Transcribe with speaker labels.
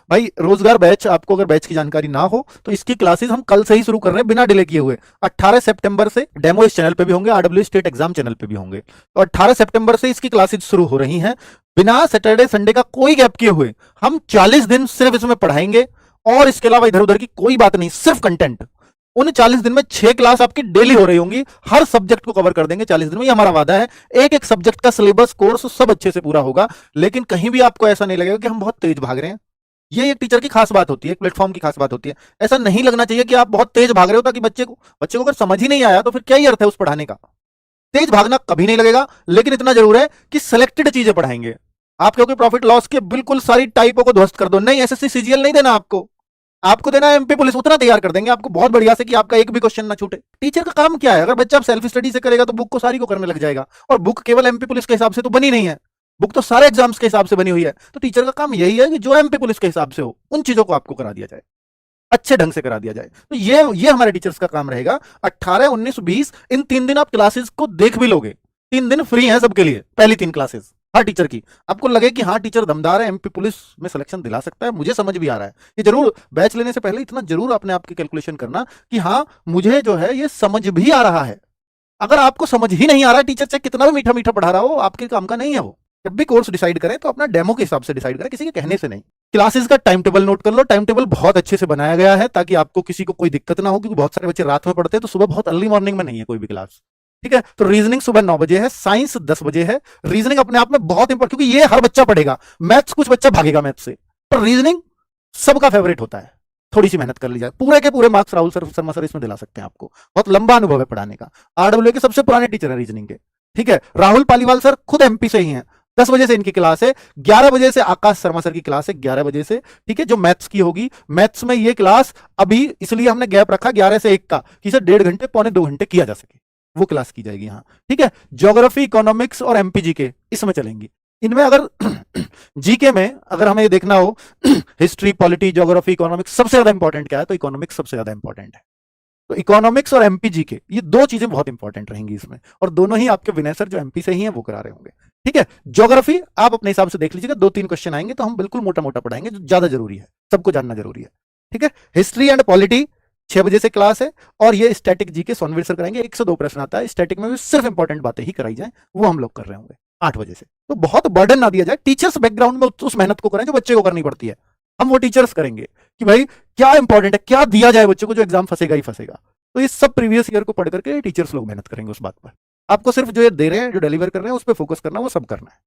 Speaker 1: भाई रोजगार बैच, आपको अगर बैच की जानकारी ना हो तो इसकी क्लासेस हम कल से ही शुरू कर रहे हैं बिना डिले किए हुए। 18 सितंबर से डेमो इस चैनल पे भी होंगे, आरडब्ल्यू स्टेट एग्जाम चैनल पे भी होंगे। तो 18 सितंबर से इसकी क्लासेस शुरू हो रही हैं बिना सैटरडे संडे का कोई गैप किए हुए। हम 40 दिन सिर्फ इसमें पढ़ाएंगे और इसके अलावा इधर उधर की कोई बात नहीं, सिर्फ कंटेंट। उन 40 दिन में 6 क्लास आपकी डेली हो रही होंगी, हर सब्जेक्ट को कवर कर देंगे 40 दिन में, ये हमारा वादा है। एक एक सब्जेक्ट का सिलेबस कोर्स सब अच्छे से पूरा होगा, लेकिन कहीं भी आपको ऐसा नहीं लगेगा कि हम बहुत तेज भाग रहे हैं। ये एक टीचर की खास बात होती है, एक प्लेटफॉर्म की खास बात होती है। ऐसा नहीं लगना चाहिए कि आप बहुत तेज भाग रहे हो ताकि बच्चे को अगर समझ ही नहीं आया तो फिर क्या ही अर्थ है उस पढ़ाने का। तेज भागना कभी नहीं लगेगा, लेकिन इतना जरूर है कि सिलेक्टेड चीजें पढ़ाएंगे। आप क्योंकि प्रॉफिट लॉस के बिल्कुल सारी टाइपों को ध्वस्त कर दो, नहीं एसएससी सीजीएल नहीं देना आपको देना है एमपी पुलिस, उतना तैयार कर देंगे आपको बहुत बढ़िया से कि आपका एक भी क्वेश्चन ना छूटे। टीचर का काम क्या है? अगर बच्चा सेल्फ स्टडी से करेगा तो बुक को सारी को करने लग जाएगा, और बुक केवल एमपी पुलिस के हिसाब से तो बनी नहीं है, बुक तो सारे एग्जाम्स के हिसाब से बनी हुई है। तो टीचर का काम यही है कि जो एमपी पुलिस के हिसाब से हो उन चीजों को आपको करा दिया जाए, अच्छे ढंग से करा दिया जाए। तो ये हमारे टीचर्स का काम रहेगा। 18, 19, 20 इन 3 दिन आप क्लासेस को देख भी लोगे। 3 दिन फ्री हैं सबके लिए, पहली 3 क्लासेस हर टीचर की। आपको लगे कि हाँ टीचर दमदार है, एमपी पुलिस में सिलेक्शन दिला सकता है, मुझे समझ भी आ रहा है, ये जरूर बैच लेने से पहले इतना जरूर अपने आप की कैलकुलेशन करना कि हाँ मुझे जो है ये समझ भी आ रहा है। अगर आपको समझ ही नहीं आ रहा है, टीचर चाहे कितना भी मीठा मीठा पढ़ा रहा हो, आपके काम का नहीं है वो। जब भी कोर्स डिसाइड करें तो अपना डेमो के हिसाब से डिसाइड करें, किसी के कहने से नहीं। क्लासेस का टाइम टेबल नोट कर लो, टाइम टेबल बहुत अच्छे से बनाया गया है ताकि आपको किसी को कोई दिक्कत ना हो, क्योंकि बहुत सारे बच्चे रात में पढ़ते हैं तो सुबह बहुत अर्ली मॉर्निंग में नहीं है कोई भी क्लास। ठीक है, तो रीजनिंग सुबह 9 बजे है, साइंस 10 बजे है। रीजनिंग अपने आप में बहुत इंपॉर्टेंट, क्योंकि ये हर बच्चा पढ़ेगा। मैथ्स कुछ बच्चा भागेगा मैथ्स से, पर रीजनिंग सबका फेवरेट होता है। थोड़ी सी मेहनत कर ली जाए, पूरे के पूरे मार्क्स राहुल शर्मा सर इसमें दिला सकते हैं आपको, बहुत लंबा अनुभव है पढ़ाने का। आरडब्ल्यू के सबसे पुराने टीचर है रीजनिंग के। ठीक है, राहुल पालीवाल सर खुद एमपी से ही हैं। 10 बजे से इनकी क्लास है, 11 बजे से आकाश शर्मा सर की क्लास है, 11 बजे से। ठीक है, जो मैथ्स की होगी, मैथ्स में ये क्लास अभी इसलिए हमने गैप रखा 11 से 1 का, कि इसे 1.5 घंटे पौने 2 घंटे किया जा सके, वो क्लास की जाएगी यहाँ। ठीक है, ज्योग्राफी, इकोनॉमिक्स और एमपी के इसमें चलेंगी। इनमें अगर जीके में अगर हमें ये देखना हो हिस्ट्री, पॉलिटी, ज्योग्राफी, इकोनॉमिक्स सबसे ज्यादा इंपॉर्टेंट क्या है, तो इकोनॉमिक्स सबसे ज्यादा इंपॉर्टेंट है। तो इकोनॉमिक्स और एमपी जीके ये 2 चीजें बहुत इंपॉर्टेंट रहेंगी इसमें, और दोनों ही आपके विनय सर जो एमपी से ही हैं वो करा रहे होंगे। ठीक है, ज्योग्राफी आप अपने हिसाब से देख लीजिएगा, 2-3 क्वेश्चन आएंगे तो हम बिल्कुल मोटा मोटा पढ़ाएंगे, जो ज्यादा जरूरी है, सबको जानना जरूरी है। ठीक है, हिस्ट्री एंड पॉलिटी 6 बजे से क्लास है, और ये स्टैटिक जीके सोनवीर सर कराएंगे। 1 से 2 प्रश्न आता है स्टैटिक में भी, सिर्फ इंपॉर्टेंट बातें ही कराई जाए, वो हम लोग कर रहे होंगे 8 बजे से। तो बहुत बर्डन ना दिया जाए, टीचर्स बैकग्राउंड में उस मेहनत को करें जो बच्चे को करनी पड़ती है। हम वो टीचर्स करेंगे कि भाई क्या इंपॉर्टेंट है, क्या दिया जाए बच्चों को जो एग्जाम फंसेगा ही फंसेगा। तो ये सब प्रीवियस ईयर को पढ़ करके टीचर्स लोग मेहनत करेंगे उस बात पर। आपको सिर्फ जो ये दे रहे हैं, जो डिलीवर कर रहे हैं, उस पर फोकस करना, वो सब करना है।